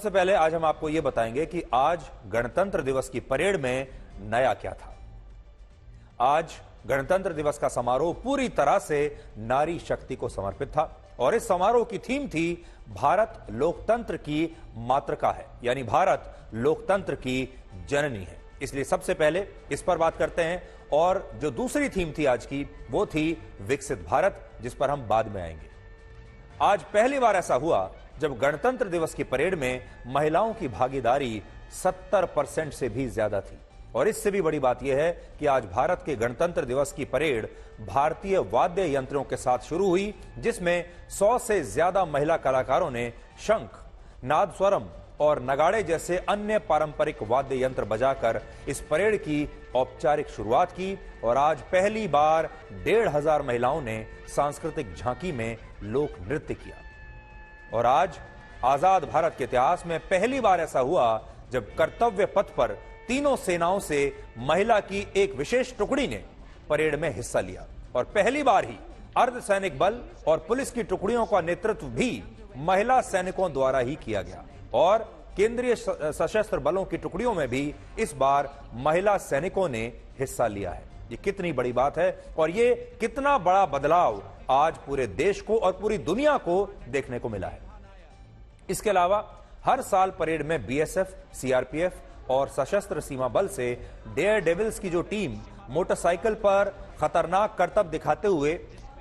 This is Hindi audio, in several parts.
सबसे पहले आज हम आपको यह बताएंगे कि आज गणतंत्र दिवस की परेड में नया क्या था। आज गणतंत्र दिवस का समारोह पूरी तरह से नारी शक्ति को समर्पित था और इस समारोह की थीम थी भारत लोकतंत्र की मातृका है, यानी भारत लोकतंत्र की जननी है। इसलिए सबसे पहले इस पर बात करते हैं। और जो दूसरी थीम थी आज की, वो थी विकसित भारत, जिस पर हम बाद में आएंगे। आज पहली बार ऐसा हुआ जब गणतंत्र दिवस की परेड में महिलाओं की भागीदारी 70% से भी ज्यादा थी। और इससे भी बड़ी बात यह है कि आज भारत के गणतंत्र दिवस की परेड भारतीय वाद्य यंत्रों के साथ शुरू हुई, जिसमें 100 से ज्यादा महिला कलाकारों ने शंख, नादस्वरम और नगाड़े जैसे अन्य पारंपरिक वाद्य यंत्र बजाकर इस परेड की औपचारिक शुरुआत की। और आज पहली बार 1500 महिलाओं ने सांस्कृतिक झांकी में लोक नृत्य किया। और आज आजाद भारत के इतिहास में पहली बार ऐसा हुआ जब कर्तव्य पथ पर तीनों सेनाओं से महिला की एक विशेष टुकड़ी ने परेड में हिस्सा लिया। और पहली बार ही अर्धसैनिक बल और पुलिस की टुकड़ियों का नेतृत्व भी महिला सैनिकों द्वारा ही किया गया। और केंद्रीय सशस्त्र बलों की टुकड़ियों में भी इस बार महिला सैनिकों ने हिस्सा लिया है। ये कितनी बड़ी बात है और ये कितना बड़ा बदलाव आज पूरे देश को और पूरी दुनिया को देखने को मिला है। इसके अलावा हर साल परेड में बीएसएफ, सीआरपीएफ और सशस्त्र सीमा बल से डेयर डेविल्स की जो टीम मोटरसाइकिल पर खतरनाक करतब दिखाते हुए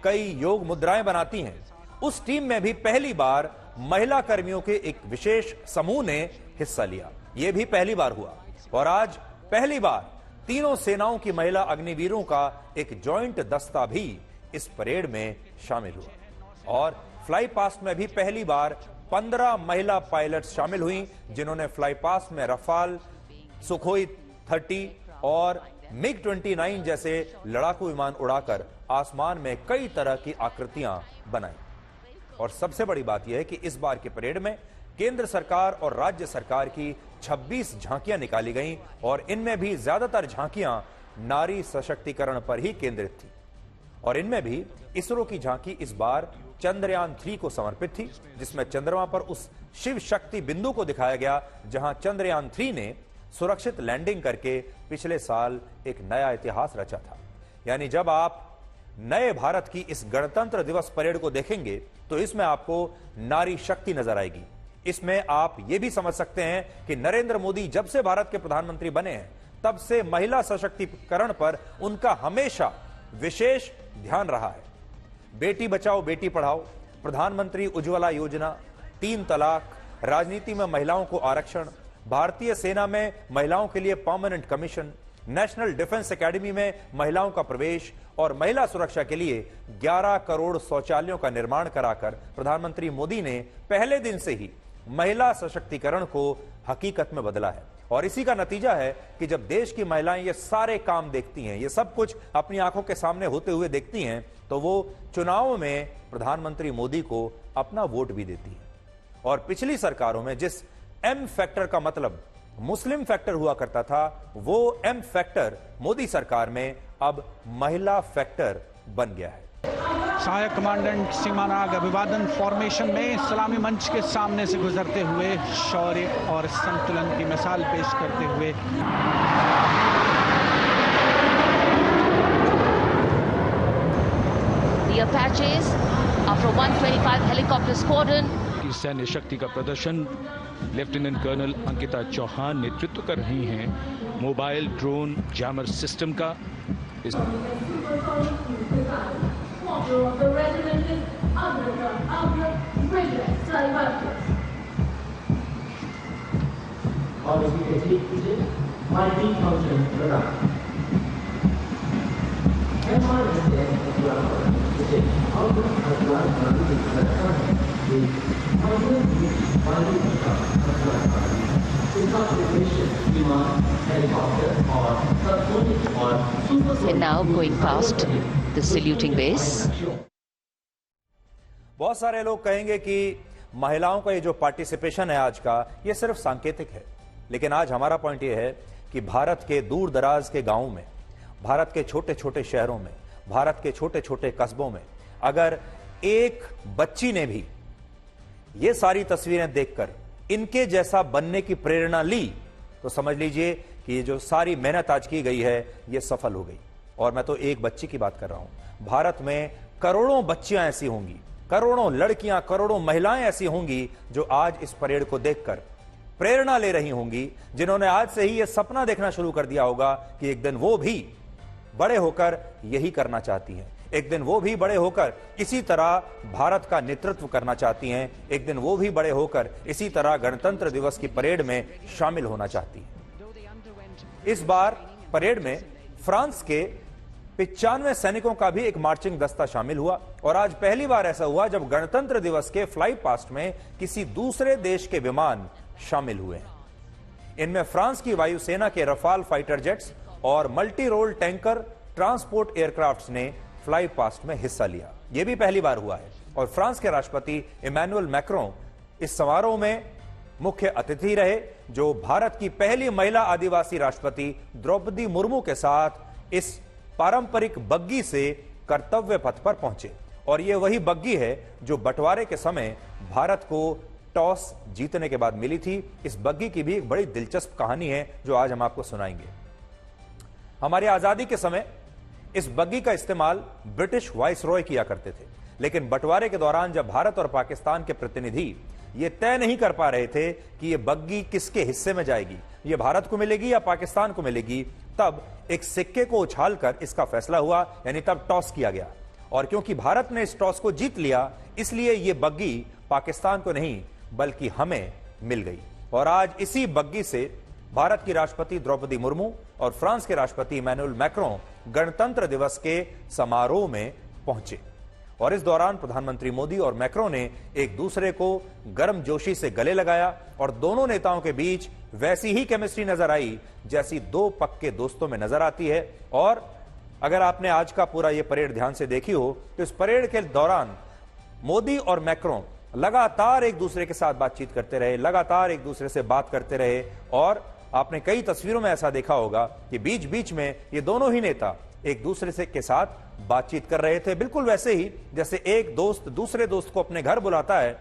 कई योग मुद्राएं बनाती हैं, उस टीम में भी पहली बार महिला कर्मियों के एक विशेष समूह ने हिस्सा लिया। यह भी पहली बार हुआ। और आज पहली बार तीनों सेनाओं की महिला अग्निवीरों का एक जॉइंट दस्ता भी इस परेड में शामिल हुआ। और फ्लाई पास्ट में भी पहली बार 15 महिला पायलट्स शामिल हुई, जिन्होंने फ्लाई पास्ट में रफाल, सुखोई 30 और मिग 29 जैसे लड़ाकू विमान उड़ाकर आसमान में कई तरह की आकृतियां बनाई। और सबसे बड़ी बात यह है कि इस बार के परेड में केंद्र सरकार और राज्य सरकार की 26 झांकियां निकाली गईं और इनमें भी ज्यादातर झांकियां नारी सशक्तिकरण पर ही केंद्रित थी। और इनमें भी इसरो की झांकी इस बार चंद्रयान 3 को समर्पित थी, जिसमें चंद्रमा पर उस शिव शक्ति बिंदु को दिखाया गया जहां चंद्रयान 3 ने सुरक्षित लैंडिंग करके पिछले साल एक नया इतिहास रचा था। यानी जब आप नए भारत की इस गणतंत्र दिवस परेड को देखेंगे तो इसमें आपको नारी शक्ति नजर आएगी। इसमें आप ये भी समझ सकते हैं कि नरेंद्र मोदी जब से भारत के प्रधानमंत्री बने हैं, तब से महिला सशक्तिकरण पर उनका हमेशा विशेष ध्यान रहा है। बेटी बचाओ बेटी पढ़ाओ, प्रधानमंत्री उज्ज्वला योजना, 3 तलाक, राजनीति में महिलाओं को आरक्षण, भारतीय सेना में महिलाओं के लिए permanent commission, national defence academy में महिलाओं का प्रवेश और महिला सुरक्षा के लिए 11 करोड़ शौचालयों का निर्माण कराकर प्रधानमंत्री मोदी ने पहले दिन से ही महिला सशक्तिकरण को हकीकत में बदला है। और इसी का नतीजा है कि जब देश की महिलाएं ये सारे काम देखती हैं, ये सब कुछ अपनी आंखों के सामने होते हुए देखती हैं, तो वो चुनाव में प्रधानमंत्री मोदी को अपना वोट भी देती हैं। और पिछली सरकारों में जिस एम फैक्टर का मतलब मुस्लिम फैक्टर हुआ करता था, वो एम फैक्टर मोदी सरकार में अब महिला फैक्टर बन गया है। सहायक कमांडेंट सीमानाग अभिवादन फॉर्मेशन में सलामी मंच के सामने से गुजरते हुए शौर्य और संतुलन की मिसाल पेश करते हुए The Apaches are from 125 helicopter squadron. की सैन्य शक्ति का प्रदर्शन लेफ्टिनेंट कर्नल अंकिता चौहान नेतृत्व कर रही हैं। मोबाइल ड्रोन जैमर सिस्टम का इस And now going past the saluting base. बहुत सारे लोग कहेंगे कि महिलाओं का ये जो पार्टिसिपेशन है आज का, ये सिर्फ सांकेतिक है। लेकिन आज हमारा पॉइंट ये है कि भारत के दूर दराज के गांवों में, भारत के छोटे छोटे शहरों में, भारत के छोटे छोटे कस्बों में अगर एक बच्ची ने भी ये सारी तस्वीरें देखकर इनके जैसा बनने की प्रेरणा ली तो समझ लीजिए कि ये जो सारी मेहनत आज की गई है ये सफल हो गई। और मैं तो एक बच्ची की बात कर रहा हूं। भारत में करोड़ों बच्चियां ऐसी होंगी, करोड़ों लड़कियां, करोड़ों महिलाएं ऐसी होंगी जो आज इस परेड को देखकर प्रेरणा ले रही होंगी, जिन्होंने आज से ही यह सपना देखना शुरू कर दिया होगा कि एक दिन वो भी बड़े होकर यही करना चाहती हैं, एक दिन वो भी बड़े होकर इसी तरह भारत का नेतृत्व करना चाहती हैं, एक दिन वो भी बड़े होकर इसी तरह गणतंत्र दिवस की परेड में शामिल होना चाहती हैं। इस बार परेड में फ्रांस के 95 सैनिकों का भी एक मार्चिंग दस्ता शामिल हुआ और आज पहली बार ऐसा हुआ जब गणतंत्र दिवस के फ्लाई पास्ट में किसी दूसरे देश के विमान शामिल हुए हैं। इनमें फ्रांस की वायुसेना के रफाल फाइटर जेट्स और multi role tanker transport aircrafts ने फ्लाई पास्ट में हिस्सा लिया। यह भी पहली बार हुआ है और फ्रांस के राष्ट्रपति इमैनुअल मैक्रों इस समारोह में मुख्य अतिथि रहे, जो भारत की पहली महिला आदिवासी राष्ट्रपति द्रौपदी मुर्मू के साथ इस पारंपरिक बग्गी से कर्तव्य पथ पर पहुंचे। और यह वही बग्गी है जो बंटवारे के समय भारत को टॉस जीतने के बाद मिली थी। इस बग्गी की भी एक बड़ी दिलचस्प कहानी है जो आज हम आपको सुनाएंगे। हमारी आजादी के समय इस बग्गी का इस्तेमाल ब्रिटिश वाइसरॉय किया करते थे, लेकिन बंटवारे के दौरान जब भारत और पाकिस्तान के प्रतिनिधि ये तय नहीं कर पा रहे थे कि ये बग्गी किसके हिस्से में जाएगी, ये भारत को मिलेगी या पाकिस्तान को मिलेगी, तब एक सिक्के को उछालकर इसका फैसला हुआ, यानी तब टॉस किया गया। और क्योंकि भारत ने इस टॉस को जीत लिया, इसलिए ये बग्गी पाकिस्तान को नहीं बल्कि हमें मिल गई। और आज इसी बग्गी से भारत की राष्ट्रपति द्रौपदी मुर्मू और फ्रांस के राष्ट्रपति इमैनुअल मैक्रों गणतंत्र दिवस के समारोह में पहुंचे। और इस दौरान प्रधानमंत्री मोदी और मैक्रों ने एक दूसरे को गर्मजोशी से गले लगाया और दोनों नेताओं के बीच वैसी ही केमिस्ट्री नजर आई जैसी दो पक्के दोस्तों में नजर आती है। और अगर आपने आज का पूरा ये परेड ध्यान से देखी हो तो इस परेड के दौरान मोदी और मैक्रों लगातार एक दूसरे के साथ बातचीत करते रहे, लगातार एक दूसरे से बात करते रहे। और आपने कई तस्वीरों में ऐसा देखा होगा कि बीच बीच में ये दोनों ही नेता एक दूसरे से के साथ बातचीत कर रहे थे, बिल्कुल वैसे ही जैसे एक दोस्त दूसरे दोस्त को अपने घर बुलाता है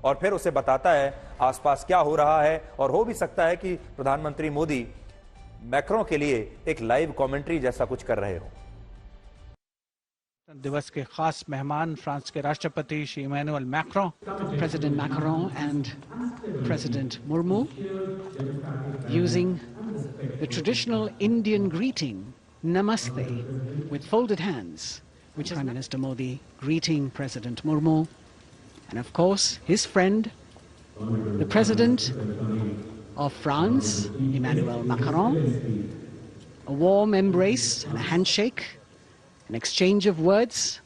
और फिर उसे बताता है आसपास क्या हो रहा है। और हो भी सकता है कि प्रधानमंत्री मोदी मैक्रों के लिए एक लाइव कमेंट्री जैसा कुछ कर रहे हो। दिवस के खास मेहमान फ्रांस के राष्ट्रपति Shri Emmanuel Macron, President Macron and President Murmu using the traditional Indian greeting Namaste with folded hands, which is Prime Minister Modi greeting President Murmu and of course his friend the President of France Emmanuel Macron. A warm embrace and a handshake, an exchange of words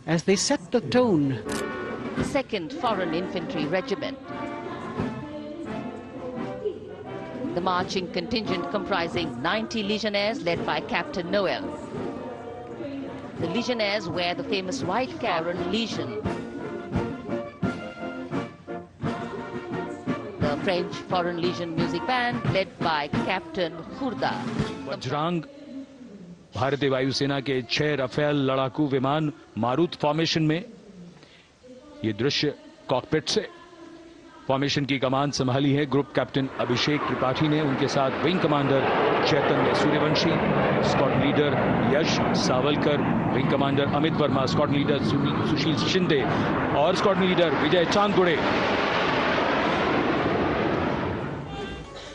as they set the tone. 2nd Foreign Infantry Regiment. The marching contingent comprising 90 Legionnaires led by Captain Noel. The Legionnaires wear the famous white Karen Legion. The French Foreign Legion Music Band led by Captain Khurda. Vajrang भारतीय वायुसेना के 6 राफेल लड़ाकू विमान मारुत फॉर्मेशन में। ये दृश्य कॉकपिट से। फॉर्मेशन की कमान संभाली है ग्रुप कैप्टन अभिषेक त्रिपाठी ने, उनके साथ wing commander Chaitanya Suryavanshi, squad leader Yash Savalkar, wing commander Amit Varma, squad leader Sushil Shinde और स्क्वाड लीडर विजय चांदगुड़े।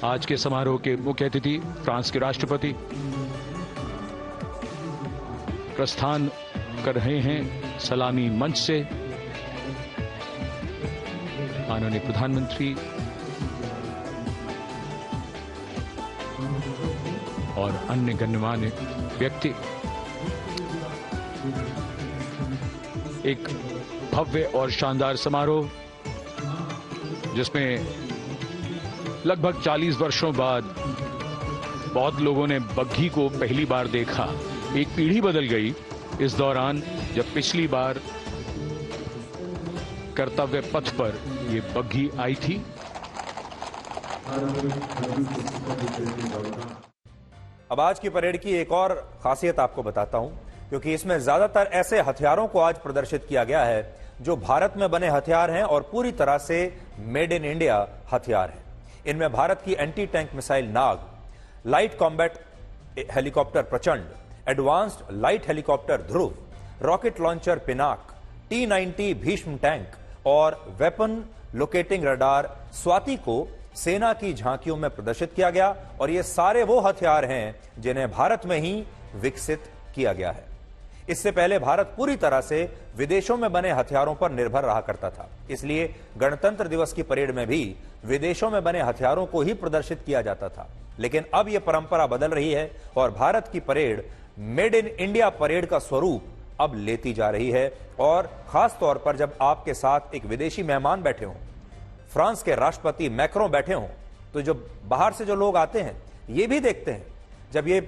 आज के समारोह के मुख्य अतिथि फ्रांस के राष्ट्रपति प्रस्थान कर रहे हैं सलामी मंच से। माननीय प्रधानमंत्री और अन्य गण्यमान्य व्यक्ति एक भव्य और शानदार समारोह जिसमें लगभग 40 वर्षों बाद बहुत लोगों ने बग्घी को पहली बार देखा। एक पीढ़ी बदल गई इस दौरान जब पिछली बार कर्तव्य पथ पर ये बग्घी आई थी। अब आज की परेड की एक और खासियत आपको बताता हूं, क्योंकि इसमें ज्यादातर ऐसे हथियारों को आज प्रदर्शित किया गया है जो भारत में बने हथियार हैं और पूरी तरह से मेड इन इंडिया हथियार हैं। इनमें भारत की anti tank missile Nag, light combat helicopter Prachand, advanced light helicopter Dhruv, rocket launcher Pinaka, T-90 Bhishma tank और वेपन लोकेटिंग रडार स्वाति को सेना की झांकियों में प्रदर्शित किया गया। और ये सारे वो हथियार हैं जिन्हें भारत में ही विकसित किया गया है। इससे पहले भारत पूरी तरह से विदेशों में बने हथियारों पर निर्भर रहा करता था, इसलिए गणतंत्र दिवस की परेड में भी विदेशों में बने हथियारों को ही प्रदर्शित किया जाता था। लेकिन अब यह परंपरा बदल रही है और भारत की parade made in India parade का स्वरूप अब लेती जा रही है। और खास तौर पर जब आपके साथ एक विदेशी मेहमान बैठे हों, फ्रांस के राष्ट्रपति मैक्रों बैठे हों, तो जो बाहर से जो लोग आते हैं ये भी देखते हैं, जब ये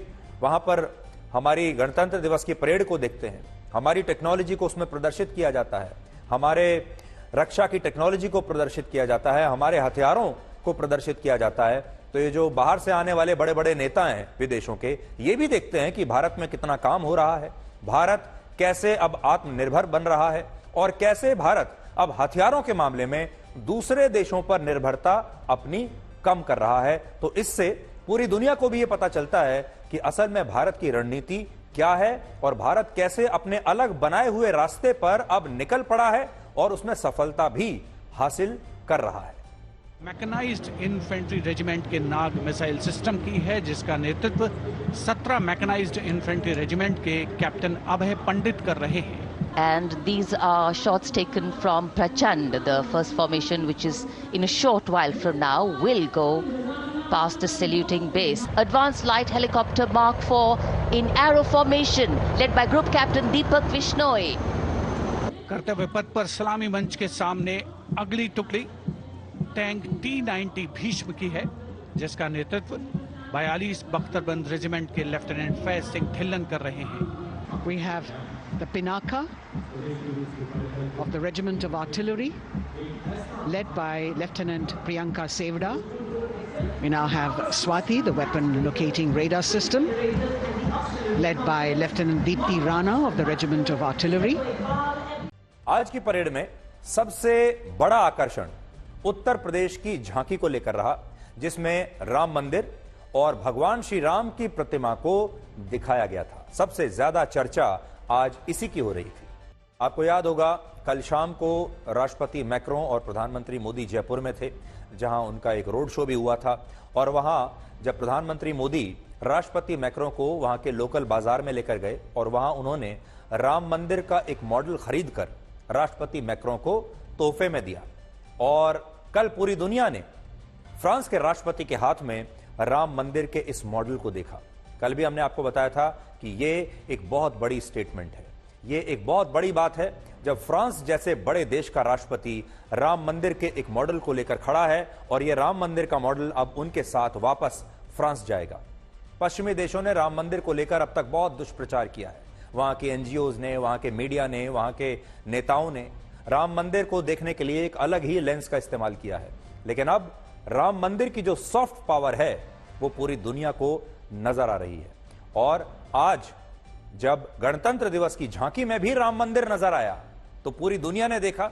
वहां पर हमारी गणतंत्र दिवस की परेड को देखते हैं, हमारी टेक्नोलॉजी को उसमें प्रदर्शित किया जाता है, हमारे रक्षा की टेक्नोलॉजी को प्रदर्शित किया जाता है, हमारे हथियारों को प्रदर्शित किया जाता है, तो ये जो बाहर से आने वाले बड़े बड़े नेता हैं विदेशों के, ये भी देखते हैं कि भारत में कितना काम हो रहा है, भारत कैसे अब आत्मनिर्भर बन रहा है और कैसे भारत अब हथियारों के मामले में दूसरे देशों पर निर्भरता अपनी कम कर रहा है। तो इससे पूरी दुनिया को भी यह पता चलता है कि असल में भारत की रणनीति क्या है और भारत कैसे अपने अलग बनाए हुए रास्ते पर अब निकल पड़ा है और उसमें सफलता भी हासिल कर रहा है। मैकेनाइज्ड इन्फेंट्री रेजिमेंट के नाग मिसाइल सिस्टम की है, जिसका नेतृत्व 17 मैकेनाइज्ड इन्फेंट्री रेजिमेंट के कैप्टन अभय पंडित कर रहे हैं। And these are shots taken from Prachand, the first formation, which is in a short while from now will go past the saluting base. Advanced light helicopter Mark 4 in arrow formation, led by Group Captain Deepak Vishnoi. कर्तव्य पथ पर सलामी मंच के सामने अगली टुकड़ी टैंक T-90 भीष्म की है, जिसका नेतृत्व 42 बख्तरबंद रेजिमेंट के लेफ्टिनेंट फैज सिंह ढिल्लन कर रहे हैं। We have the Pinaka of the Regiment of Artillery, led by Lieutenant Priyanka Sevda. We now have Swati, the weapon locating radar system, led by Lieutenant Deepti Rana of the Regiment of Artillery. आज की परेड में सबसे बड़ा आकर्षण उत्तर प्रदेश की झांकी को लेकर रहा, जिसमें राम मंदिर और भगवान श्री राम की प्रतिमा को दिखाया गया था। सबसे ज्यादा चर्चा आज इसी की हो रही थी। आपको याद होगा कल शाम को राष्ट्रपति मैक्रों और प्रधानमंत्री मोदी जयपुर में थे, जहां उनका एक रोड शो भी हुआ था। और वहां जब प्रधानमंत्री मोदी राष्ट्रपति मैक्रों को वहां के लोकल बाजार में लेकर गए और वहां उन्होंने राम मंदिर का एक मॉडल खरीदकर राष्ट्रपति मैक्रों को तोहफे में दिया। और कल पूरी दुनिया ने फ्रांस के राष्ट्रपति के हाथ में राम मंदिर के इस मॉडल को देखा। कल भी हमने आपको बताया था कि ये एक बहुत बड़ी स्टेटमेंट है, ये एक बहुत बड़ी बात है जब फ्रांस जैसे बड़े देश का राष्ट्रपति राम मंदिर के एक मॉडल को लेकर खड़ा है। और ये राम मंदिर का मॉडल अब उनके साथ वापस फ्रांस जाएगा। पश्चिमी देशों ने राम मंदिर को लेकर अब तक बहुत दुष्प्रचार किया है। वहां के एनजीओज ने, वहां के मीडिया ने, वहां के नेताओं ने राम मंदिर को देखने के लिए एक अलग ही लेंस का इस्तेमाल किया है। लेकिन अब राम मंदिर की जो सॉफ्ट पावर है वो पूरी दुनिया को नजर आ रही है। और आज जब गणतंत्र दिवस की झांकी में भी राम मंदिर नजर आया तो पूरी दुनिया ने देखा,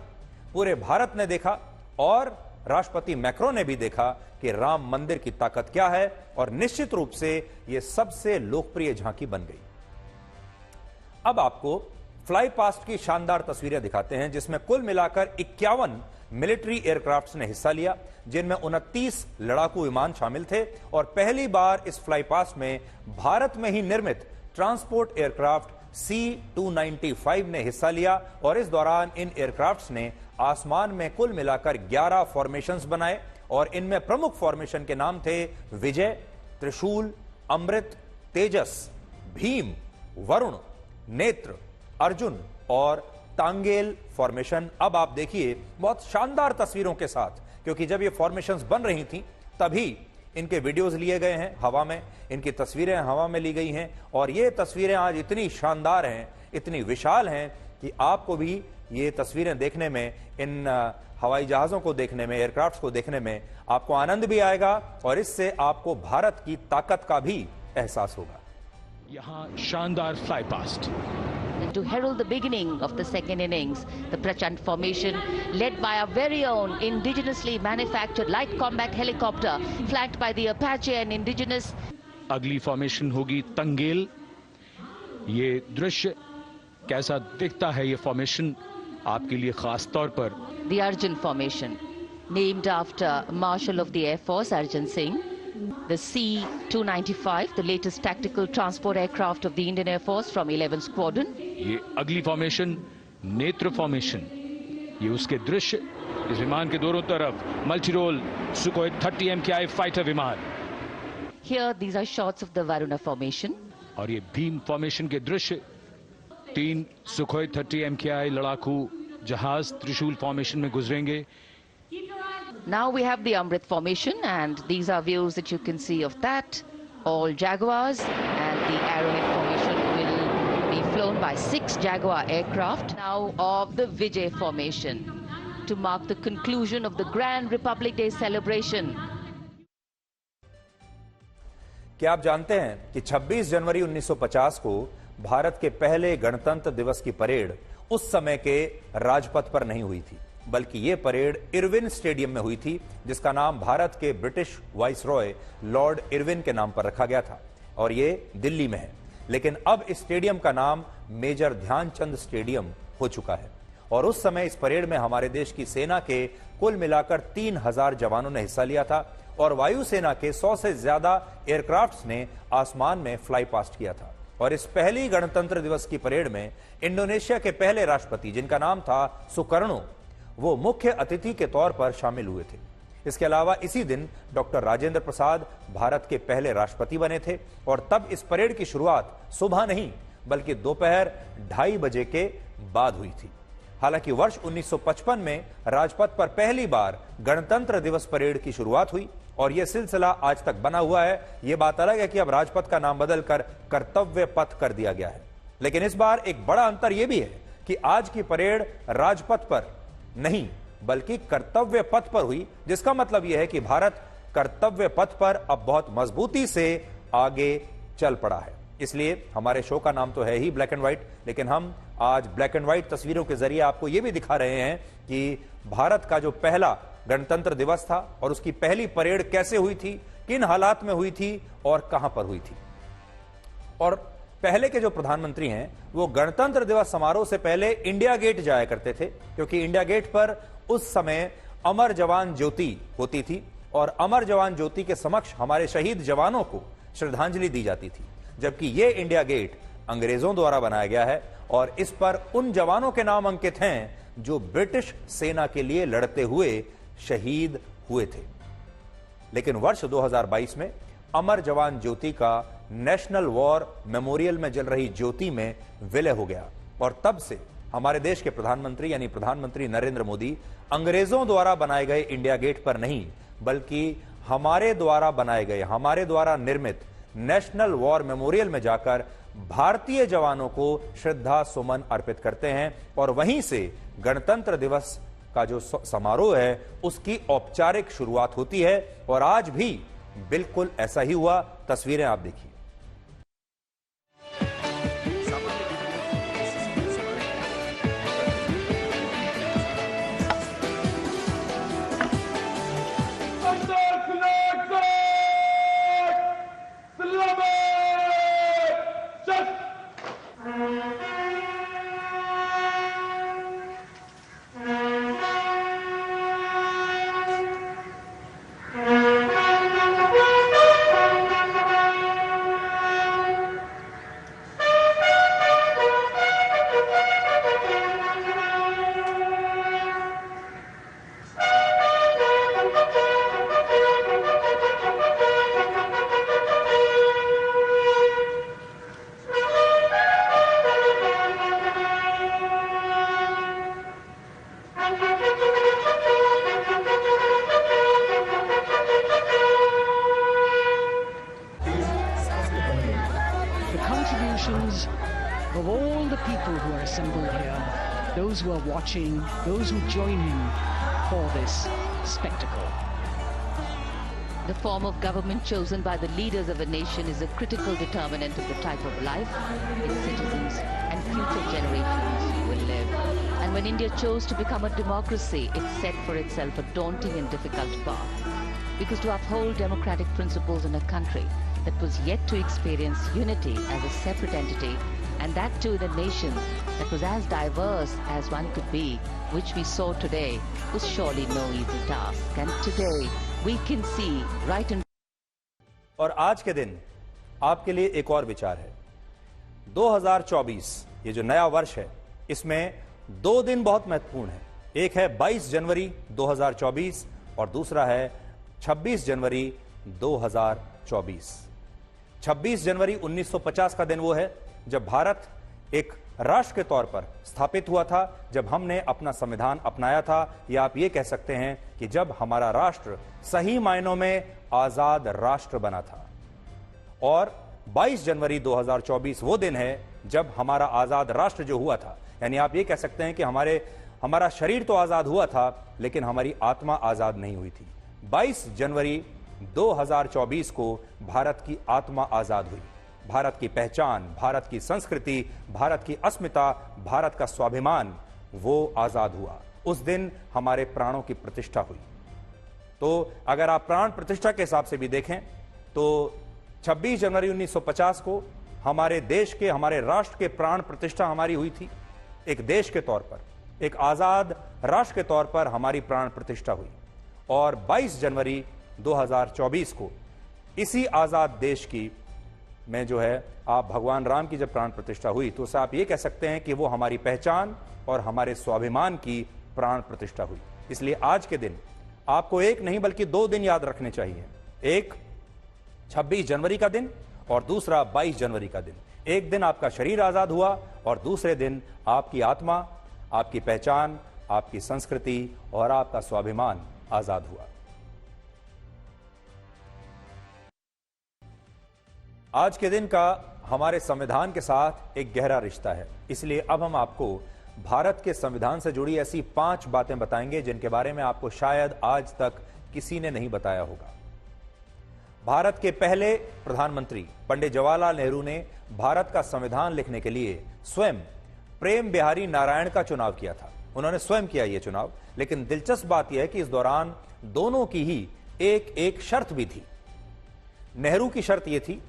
पूरे भारत ने देखा और राष्ट्रपति मैक्रों ने भी देखा कि राम मंदिर की ताकत क्या है। और निश्चित रूप से यह सबसे लोकप्रिय झांकी बन गई। अब आपको फ्लाई पास्ट की शानदार तस्वीरें दिखाते हैं, जिसमें कुल मिलाकर 51 मिलिट्री एयरक्राफ्ट्स ने हिस्सा लिया, जिनमें 29 लड़ाकू विमान शामिल थे। और पहली बार इस फ्लाई पास्ट में भारत में ही निर्मित ट्रांसपोर्ट एयरक्राफ्ट C-295 ने हिस्सा लिया। और इस दौरान इन एयरक्राफ्ट्स ने आसमान में कुल मिलाकर 11 फॉर्मेशंस बनाए और इनमें प्रमुख फॉर्मेशन के नाम थे विजय, त्रिशूल, अमृत, तेजस, भीम, वरुण, नेत्र, अर्जुन और तांगेल फॉर्मेशन। अब आप देखिए बहुत शानदार तस्वीरों के साथ, क्योंकि जब ये फॉर्मेशंस बन रही थी तभी इनके वीडियोस लिए गए हैं हवा में, इनकी तस्वीरें हवा में ली गई हैं। और ये तस्वीरें आज इतनी शानदार हैं, इतनी विशाल हैं कि आपको भी ये तस्वीरें देखने में, इन हवाई जहाजों को देखने में, एयरक्राफ्ट्स को देखने में आपको आनंद भी आएगा और इससे आपको भारत की ताकत का भी एहसास होगा। यहां शानदार fly past. The to herald the beginning of the second innings. The Prachand formation, led by our very own indigenously manufactured light combat helicopter, flanked by the Apache and indigenous. अगली फॉर्मेशन होगी तंगेल. ये दृश्य कैसा दिखता है, ये फॉर्मेशन आपके लिए खास तौर पर. The Arjun formation, named after Marshal of the Air Force Arjun Singh. The C-295, the latest tactical transport aircraft of the Indian Air Force from 11th Squadron. ये अगली फॉर्मेशन नेत्र फॉर्मेशन. ये उसके दृश्य. इस विमान के दोनों तरफ multi role Sukhoi 30 MKI fighter विमान. Here, these are shots of the Varuna formation. और ये भीम फॉर्मेशन के दृश्य. 3 सुखोई 30 MKI लड़ाकू जहाज त्रिशूल फॉर्मेशन में गुजरेंगे. Now we have the Amrit formation, and these are views that you can see of that. All Jaguars, and the Arrowhead formation will be flown by 6 Jaguar aircraft. Now of the Vijay formation, to mark the conclusion of the Grand Republic Day celebration. क्या आप जानते हैं कि 26 जनवरी 1950 को भारत के पहले गणतंत्र दिवस की परेड उस समय के राजपथ पर नहीं हुई थी, बल्कि यह परेड इरविन स्टेडियम में हुई थी, जिसका नाम भारत के ब्रिटिश वाइसरॉय लॉर्ड इरविन के नाम पर रखा गया था, और यह दिल्ली में है. लेकिन अब इस स्टेडियम का नाम मेजर ध्यानचंद स्टेडियम हो चुका है. और उस समय इस परेड में हमारे देश की सेना के कुल मिलाकर 3000 जवानों ने हिस्सा लिया था, और वायुसेना के 100 से ज्यादा एयरक्राफ्ट्स ने आसमान में फ्लाई पास्ट किया था. और इस पहली गणतंत्र दिवस की परेड में इंडोनेशिया के पहले राष्ट्रपति, जिनका नाम था सुकर्णो, वो मुख्य अतिथि के तौर पर शामिल हुए थे. इसके अलावा इसी दिन डॉक्टर राजेंद्र प्रसाद भारत के पहले राष्ट्रपति बने थे, और तब इस परेड की शुरुआत सुबह नहीं बल्कि दोपहर 2:30 बजे के बाद हुई थी. हालांकि वर्ष 1955 में राजपथ पर पहली बार गणतंत्र दिवस परेड की शुरुआत हुई, और यह सिलसिला आज तक बना हुआ है. यह बात अलग है कि अब राजपथ का नाम बदलकर कर्तव्य पथ कर दिया गया है. लेकिन इस बार एक बड़ा अंतर यह भी है कि आज की परेड राजपथ पर नहीं बल्कि कर्तव्य पथ पर हुई, जिसका मतलब यह है कि भारत कर्तव्य पथ पर अब बहुत मजबूती से आगे चल पड़ा है. इसलिए हमारे शो का नाम तो है ही ब्लैक एंड व्हाइट, लेकिन हम आज ब्लैक एंड व्हाइट तस्वीरों के जरिए आपको यह भी दिखा रहे हैं कि भारत का जो पहला गणतंत्र दिवस था और उसकी पहली परेड कैसे हुई थी, किन हालात में हुई थी और कहां पर हुई थी. और पहले के जो प्रधानमंत्री हैं वो गणतंत्र दिवस समारोह से पहले इंडिया गेट जाया करते थे, क्योंकि इंडिया गेट पर उस समय अमर जवान ज्योति होती थी, और अमर जवान ज्योति के समक्ष हमारे शहीद जवानों को श्रद्धांजलि दी जाती थी. जबकि ये इंडिया गेट अंग्रेजों द्वारा बनाया गया है, और इस पर उन जवानों के नाम अंकित हैं जो ब्रिटिश सेना के लिए लड़ते हुए शहीद हुए थे. लेकिन वर्ष 2022 में अमर जवान ज्योति का नेशनल वॉर मेमोरियल में जल रही ज्योति में विलय हो गया, और तब से हमारे देश के प्रधानमंत्री यानी प्रधानमंत्री नरेंद्र मोदी अंग्रेजों द्वारा बनाए गए इंडिया गेट पर नहीं बल्कि हमारे द्वारा बनाए गए, हमारे द्वारा निर्मित नेशनल वॉर मेमोरियल में जाकर भारतीय जवानों को श्रद्धा सुमन अर्पित करते हैं, और वहीं से गणतंत्र दिवस का जो समारोह है उसकी औपचारिक शुरुआत होती है. और आज भी बिल्कुल ऐसा ही हुआ. तस्वीरें आप देखिए. Of all the people who are assembled here, those who are watching, those who join him for this spectacle. The form of government chosen by the leaders of a nation is a critical determinant of the type of life its citizens and future generations will live. And when India chose to become a democracy, it set for itself a daunting and difficult path. Because to uphold democratic principles in a country that was yet to experience unity as a separate entity, and that too in a nation that was as diverse as one could be, which we saw today, was surely no easy task. And today we can see right in. और आज के दिन आपके लिए एक और विचार है। 2024 ये जो नया वर्ष है, इसमें दो दिन बहुत महत्वपूर्ण है। एक है 22 जनवरी 2024 और दूसरा है 26 जनवरी 2024। 26 जनवरी 1950 का दिन वो है जब भारत एक राष्ट्र के तौर पर स्थापित हुआ था, जब हमने अपना संविधान अपनाया था, या आप ये कह सकते हैं कि जब हमारा राष्ट्र सही मायनों में आजाद राष्ट्र बना था। और 22 जनवरी 2024 वो दिन है जब हमारा आजाद राष्ट्र जो हुआ था, यानी आप ये कह सकते हैं कि हमारा शरीर तो आजाद हुआ था लेकिन हमारी आत्मा आजाद नहीं हुई थी। 22 जनवरी 2024 को भारत की आत्मा आजाद हुई। भारत की पहचान, भारत की संस्कृति, भारत की अस्मिता, भारत का स्वाभिमान वो आजाद हुआ। उस दिन हमारे प्राणों की प्रतिष्ठा हुई। तो अगर आप प्राण प्रतिष्ठा के हिसाब से भी देखें तो 26 जनवरी 1950 को हमारे देश के, हमारे राष्ट्र के प्राण प्रतिष्ठा हमारी हुई थी। एक देश के तौर पर, एक आजाद राष्ट्र के तौर पर हमारी प्राण प्रतिष्ठा हुई। और 22 जनवरी 2024 को इसी आजाद देश की में जो है आप भगवान राम की जब प्राण प्रतिष्ठा हुई तो उससे आप ये कह सकते हैं कि वो हमारी पहचान और हमारे स्वाभिमान की प्राण प्रतिष्ठा हुई। इसलिए आज के दिन आपको एक नहीं बल्कि दो दिन याद रखने चाहिए। एक 26 जनवरी का दिन और दूसरा 22 जनवरी का दिन। एक दिन आपका शरीर आजाद हुआ और दूसरे दिन आपकी आत्मा, आपकी पहचान, आपकी संस्कृति और आपका स्वाभिमान आजाद हुआ। आज के दिन का हमारे संविधान के साथ एक गहरा रिश्ता है। इसलिए अब हम आपको भारत के संविधान से जुड़ी ऐसी 5 बातें बताएंगे जिनके बारे में आपको शायद आज तक किसी ने नहीं बताया होगा। भारत के पहले प्रधानमंत्री पंडित जवाहरलाल नेहरू ने भारत का संविधान लिखने के लिए स्वयं प्रेम बिहारी नारायण का चुनाव किया था। उन्होंने स्वयं किया यह चुनाव। लेकिन दिलचस्प बात यह है कि इस दौरान दोनों की ही एक शर्त भी थी। नेहरू की शर्त यह थी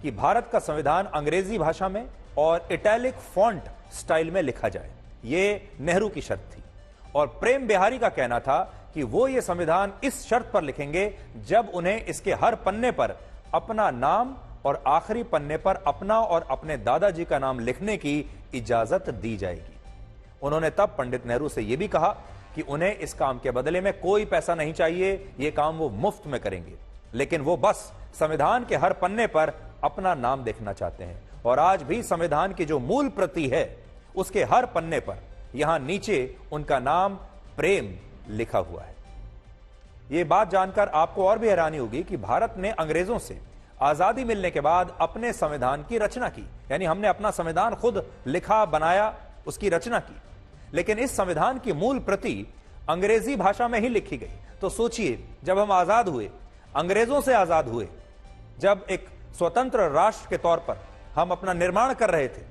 कि भारत का संविधान अंग्रेजी भाषा में और इटैलिक फॉन्ट स्टाइल में लिखा जाए। यह नेहरू की शर्त थी। और प्रेम बिहारी का कहना था कि वो ये संविधान इस शर्त पर लिखेंगे जब उन्हें इसके हर पन्ने पर अपना नाम और आखिरी पन्ने पर अपना और अपने दादाजी का नाम लिखने की इजाजत दी जाएगी। उन्होंने तब पंडित नेहरू से यह भी कहा कि उन्हें इस काम के बदले में कोई पैसा नहीं चाहिए, यह काम वो मुफ्त में करेंगे, लेकिन वो बस संविधान के हर पन्ने पर अपना नाम देखना चाहते हैं। और आज भी संविधान की जो मूल प्रति है उसके हर पन्ने पर यहां नीचे उनका नाम प्रेम लिखा हुआ है। यह बात जानकर आपको और भी हैरानी होगी कि भारत ने अंग्रेजों से आजादी मिलने के बाद अपने संविधान की रचना की, यानी हमने अपना संविधान खुद लिखा, बनाया, उसकी रचना की। लेकिन इस संविधान की मूल प्रति अंग्रेजी भाषा में ही लिखी गई। तो सोचिए, जब हम आजाद हुए, अंग्रेजों से आजाद हुए, जब एक स्वतंत्र राष्ट्र के तौर पर हम अपना निर्माण कर रहे थे,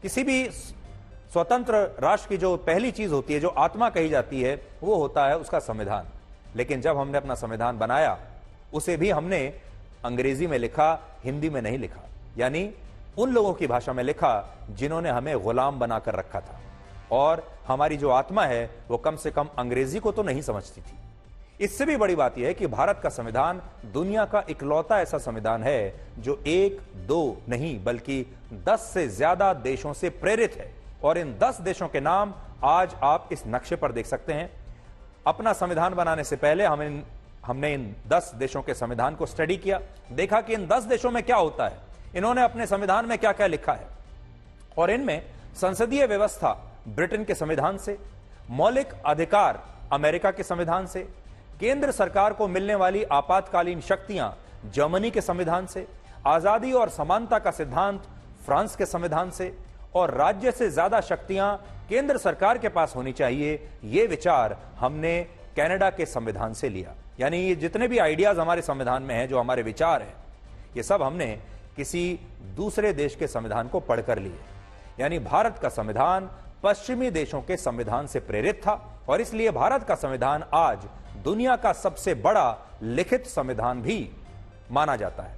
किसी भी स्वतंत्र राष्ट्र की जो पहली चीज होती है, जो आत्मा कही जाती है, वो होता है उसका संविधान। लेकिन जब हमने अपना संविधान बनाया, उसे भी हमने अंग्रेजी में लिखा, हिंदी में नहीं लिखा, यानी उन लोगों की भाषा में लिखा जिन्होंने हमें गुलाम बनाकर रखा था। और हमारी जो आत्मा है वो कम से कम अंग्रेजी को तो नहीं समझती थी। इससे भी बड़ी बात यह है कि भारत का संविधान दुनिया का इकलौता ऐसा संविधान है जो 1, 2 नहीं बल्कि 10 से ज्यादा देशों से प्रेरित है। और इन 10 देशों के नाम आज आप इस नक्शे पर देख सकते हैं। अपना संविधान बनाने से पहले हमने इन 10 देशों के संविधान को स्टडी किया, देखा कि इन 10 देशों में क्या होता है, इन्होंने अपने संविधान में क्या क्या लिखा है। और इनमें संसदीय व्यवस्था ब्रिटेन के संविधान से, मौलिक अधिकार अमेरिका के संविधान से, केंद्र सरकार को मिलने वाली आपातकालीन शक्तियां जर्मनी के संविधान से, आजादी और समानता का सिद्धांत फ्रांस के संविधान से, और राज्य से ज्यादा शक्तियां केंद्र सरकार के पास होनी चाहिए, ये विचार हमने कनाडा के संविधान से लिया। यानी ये जितने भी आइडियाज हमारे संविधान में हैं, जो हमारे विचार हैं, ये सब हमने किसी दूसरे देश के संविधान को पढ़कर लिए। यानी भारत का संविधान पश्चिमी देशों के संविधान से प्रेरित था और इसलिए भारत का संविधान आज दुनिया का सबसे बड़ा लिखित संविधान भी माना जाता है।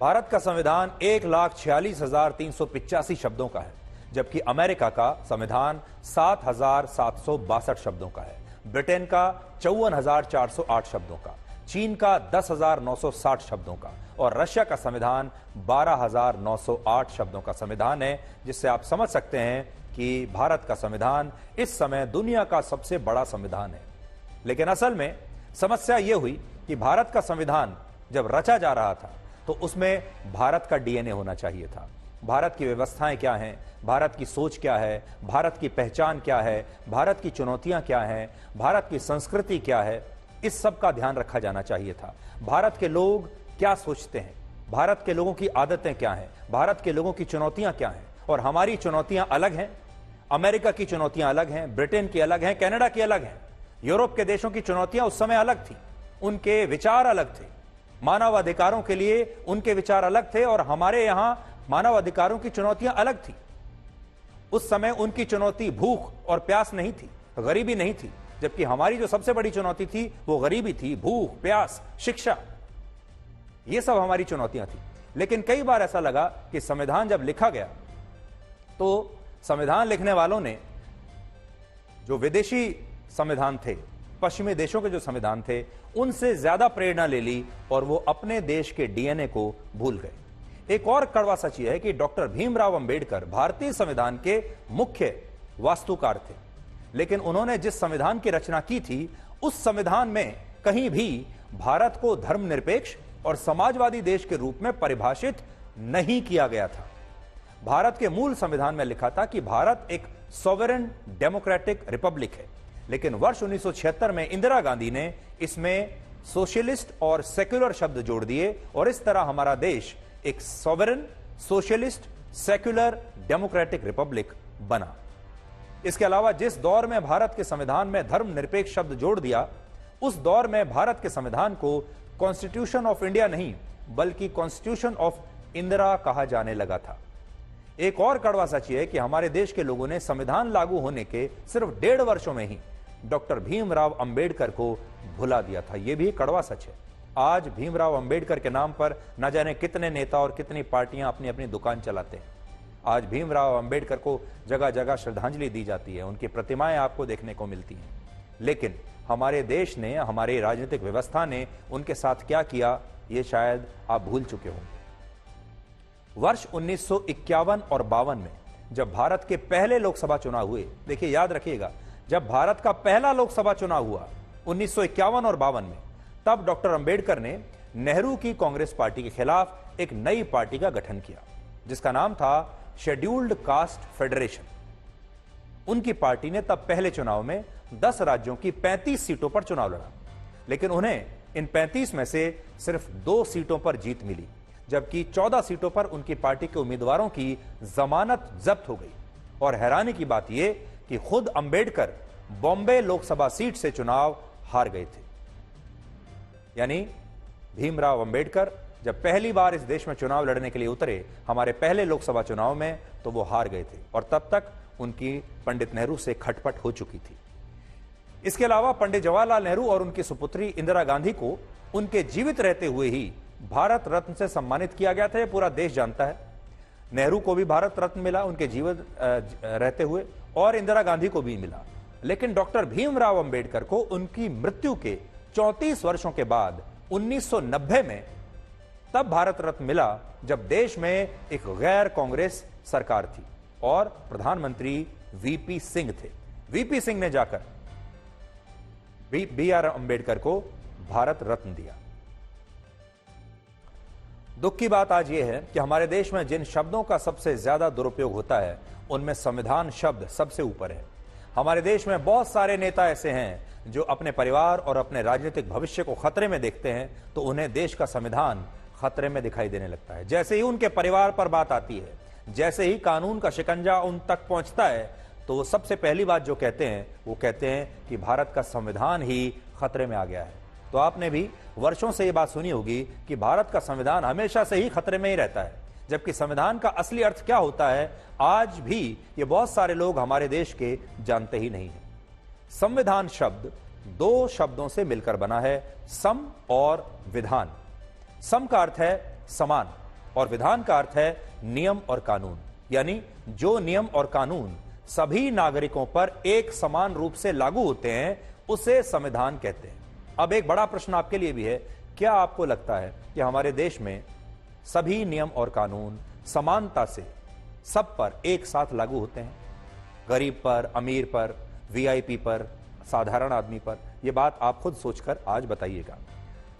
भारत का संविधान 1,46,385 शब्दों का है, जबकि अमेरिका का संविधान 7,762 शब्दों का है, ब्रिटेन का 54,408 शब्दों का, चीन का 10,960 शब्दों का और रशिया का संविधान 12,908 शब्दों का संविधान है, जिससे आप समझ सकते हैं कि भारत का संविधान इस समय दुनिया का सबसे बड़ा संविधान है। लेकिन असल में समस्या यह हुई कि भारत का संविधान जब रचा जा रहा था तो उसमें भारत का डीएनए होना चाहिए था। भारत की व्यवस्थाएं क्या हैं, भारत की सोच क्या है, भारत की पहचान क्या है, भारत की चुनौतियां क्या हैं, भारत की संस्कृति क्या है, इस सब का ध्यान रखा जाना चाहिए था। भारत के लोग क्या सोचते हैं, भारत के लोगों की आदतें क्या हैं, भारत के लोगों की चुनौतियां क्या हैं। और हमारी चुनौतियां अलग हैं, अमेरिका की चुनौतियां अलग हैं, ब्रिटेन की अलग हैं, कनाडा की अलग हैं। यूरोप के देशों की चुनौतियां उस समय अलग थी, उनके विचार अलग थे, मानवाधिकारों के लिए उनके विचार अलग थे और हमारे यहां मानवाधिकारों की चुनौतियां अलग थी। उस समय उनकी चुनौती भूख और प्यास नहीं थी, गरीबी नहीं थी, जबकि हमारी जो सबसे बड़ी चुनौती थी वो गरीबी थी, भूख, प्यास, शिक्षा, ये सब हमारी चुनौतियां थी। लेकिन कई बार ऐसा लगा कि संविधान जब लिखा गया तो संविधान लिखने वालों ने जो विदेशी संविधान थे, पश्चिमी देशों के जो संविधान थे, उनसे ज्यादा प्रेरणा ले ली और वो अपने देश के डीएनए को भूल गए। एक और कड़वा सच यह है कि डॉक्टर भीमराव अंबेडकर भारतीय संविधान के मुख्य वास्तुकार थे, लेकिन उन्होंने जिस संविधान की रचना की थी उस संविधान में कहीं भी भारत को धर्मनिरपेक्ष और समाजवादी देश के रूप में परिभाषित नहीं किया गया था। भारत के मूल संविधान में लिखा था कि भारत एक सॉवरेन डेमोक्रेटिक रिपब्लिक है, लेकिन वर्ष 1976 में इंदिरा गांधी ने इसमें सोशलिस्ट और सेक्युलर शब्द जोड़ दिए और इस तरह हमारा देश एक sovereign, socialist, secular, democratic Republic बना। इसके अलावा जिस दौर में भारत के संविधान में धर्मनिरपेक्ष शब्द जोड़ दिया, उस दौर में भारत के संविधान को कॉन्स्टिट्यूशन ऑफ इंडिया नहीं बल्कि कॉन्स्टिट्यूशन ऑफ इंदिरा कहा जाने लगा था। एक और कड़वा सच है कि हमारे देश के लोगों ने संविधान लागू होने के सिर्फ 1.5 वर्षों में ही डॉक्टर भीमराव अंबेडकर को भुला दिया था। यह भी कड़वा सच है। आज भीमराव अंबेडकर के नाम पर न जाने कितने नेता और कितनी पार्टियां अपनी अपनी दुकान चलाते हैं। आज भीमराव अंबेडकर को जगह जगह श्रद्धांजलि दी जाती है, उनकी प्रतिमाएं आपको देखने को मिलती हैं, लेकिन हमारे देश ने, हमारी राजनीतिक व्यवस्था ने उनके साथ क्या किया ये शायद आप भूल चुके हो। वर्ष 1951 और 52 में जब भारत के पहले लोकसभा चुनाव हुए, देखिए याद रखिएगा, जब भारत का पहला लोकसभा चुनाव हुआ 1951 और 52 में, तब डॉक्टर अंबेडकर ने नेहरू की कांग्रेस पार्टी के खिलाफ एक नई पार्टी का गठन किया जिसका नाम था शेड्यूल्ड कास्ट फेडरेशन। उनकी पार्टी ने तब पहले चुनाव में 10 राज्यों की 35 सीटों पर चुनाव लड़ा, लेकिन उन्हें इन 35 में से सिर्फ 2 सीटों पर जीत मिली, जबकि 14 सीटों पर उनकी पार्टी के उम्मीदवारों की जमानत जब्त हो गई। और हैरानी की बात यह कि खुद अंबेडकर बॉम्बे लोकसभा सीट से चुनाव हार गए थे। यानी भीमराव अंबेडकर जब पहली बार इस देश में चुनाव लड़ने के लिए उतरे हमारे पहले लोकसभा चुनाव में, तो वो हार गए थे और तब तक उनकी पंडित नेहरू से खटपट हो चुकी थी। इसके अलावा पंडित जवाहरलाल नेहरू और उनकी सुपुत्री इंदिरा गांधी को उनके जीवित रहते हुए ही भारत रत्न से सम्मानित किया गया था। यह पूरा देश जानता है। नेहरू को भी भारत रत्न मिला उनके जीवित रहते हुए और इंदिरा गांधी को भी मिला, लेकिन डॉक्टर भीमराव अंबेडकर को उनकी मृत्यु के 34 वर्षों के बाद 1990 में तब भारत रत्न मिला, जब देश में एक गैर कांग्रेस सरकार थी और प्रधानमंत्री वीपी सिंह थे। वीपी सिंह ने जाकर बी आर अंबेडकर को भारत रत्न दिया। दुख की बात आज यह है कि हमारे देश में जिन शब्दों का सबसे ज्यादा दुरुपयोग होता है उनमें संविधान शब्द सबसे ऊपर है। हमारे देश में बहुत सारे नेता ऐसे हैं जो अपने परिवार और अपने राजनीतिक भविष्य को खतरे में देखते हैं तो उन्हें देश का संविधान खतरे में दिखाई देने लगता है। जैसे ही उनके परिवार पर बात आती है, जैसे ही कानून का शिकंजा उन तक पहुंचता है, तो वो सबसे पहली बात जो कहते हैं वो कहते हैं कि भारत का संविधान ही खतरे में आ गया है। तो आपने भी वर्षों से ये बात सुनी होगी कि भारत का संविधान हमेशा से ही खतरे में ही रहता है, जबकि संविधान का असली अर्थ क्या होता है आज भी ये बहुत सारे लोग हमारे देश के जानते ही नहीं है। संविधान शब्द दो शब्दों से मिलकर बना है, सम और विधान। सम का अर्थ है समान और विधान का अर्थ है नियम और कानून, यानी जो नियम और कानून सभी नागरिकों पर एक समान रूप से लागू होते हैं उसे संविधान कहते हैं। अब एक बड़ा प्रश्न आपके लिए भी है, क्या आपको लगता है कि हमारे देश में सभी नियम और कानून समानता से सब पर एक साथ लागू होते हैं? गरीब पर, अमीर पर, वीआईपी पर, साधारण आदमी पर? यह बात आप खुद सोचकर आज बताइएगा।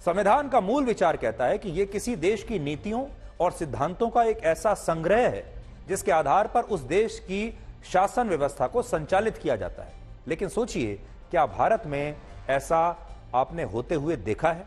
संविधान का मूल विचार कहता है कि यह किसी देश की नीतियों और सिद्धांतों का एक ऐसा संग्रह है जिसके आधार पर उस देश की शासन व्यवस्था को संचालित किया जाता है। लेकिन सोचिए, क्या भारत में ऐसा आपने होते हुए देखा है?